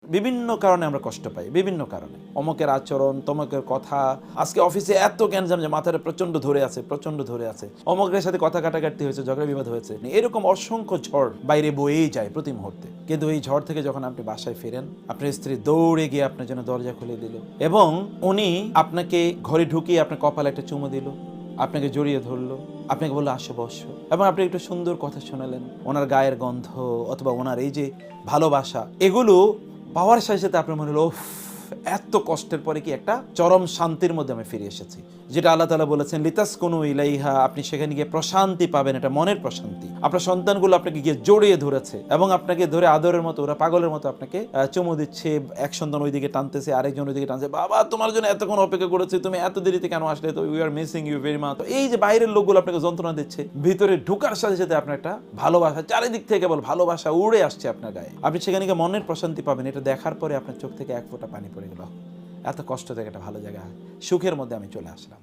বিভিন্ন কারণে আমরা কষ্ট পাই, বিভিন্ন কারণে। অমকের আচরণ, তমকের কথা, আজকে অফিসে এত গ্যাঞ্জাম যে মাথাটা প্রচন্ড ধরে আছে। অমকের সাথে কথা কাটাকাটি হয়েছে, ঝগড়া বিবাদ হয়েছে। এরকম অসংখ্য ঝড় বাইরে বয়েই যায় প্রতি মুহূর্তে। কিন্তু এই ঝড় থেকে যখন আপনি বাসায় ফেরেন, আপনার স্ত্রী দৌড়ে গিয়ে আপনার জন্য দরজা খুলে দিল এবং উনি আপনাকে ঘরে ঢুকিয়ে আপনার কপালে একটা চুমু দিল, আপনাকে জড়িয়ে ধরলো, আপনাকে বললো আসো বসো, এবং আপনি একটু সুন্দর কথা শোনালেন। ওনার গায়ের গন্ধ অথবা ওনার এই যে ভালোবাসা, এগুলো পাওয়ার সাথে সাথে আপনার মনে হলো উফ, এত কষ্টের পরে কি একটা চরম শান্তির মধ্যে আমি ফিরে এসেছি। যেটা আল্লাহ তাআলা বলেছেন লিতাসকুনু ইলাইহা, আপনি সেখানে গিয়ে প্রশান্তি পাবেন, এটা মনের প্রশান্তি। আপনার সন্তানগুলো আপনাকে গিয়ে জড়িয়ে ধরেছে এবং আপনাকে ধরে আদরের মতো, ওরা পাগলের মতো আপনাকে চুমু দিচ্ছে। এক সন্তান ওইদিকে টানতেছে, আরেকজন ওইদিকে টানছে, বাবা তোমার জন্য এতক্ষণ অপেক্ষা করেছে, তুমি এত দেরিতে কেন আসলে, তো we are missing you very much. এই যে বাইরের লোকগুলো আপনাকে যন্ত্রণা দিচ্ছে, ভিতরে ঢুকার সাথে সাথে আপনার একটা ভালোবাসা, চারিদিক থেকে কেবল ভালোবাসা উড়ে আসছে আপনার গায়ে। আপনি সেখানে গিয়ে মনের প্রশান্তি পাবেন। এটা দেখার পরে আপনার চোখ থেকে এক ফোঁটা পানি পড়ে গেল। এত কষ্ট থেকে একটা ভালো জায়গা, সুখের মধ্যে আমি চলে আসলাম।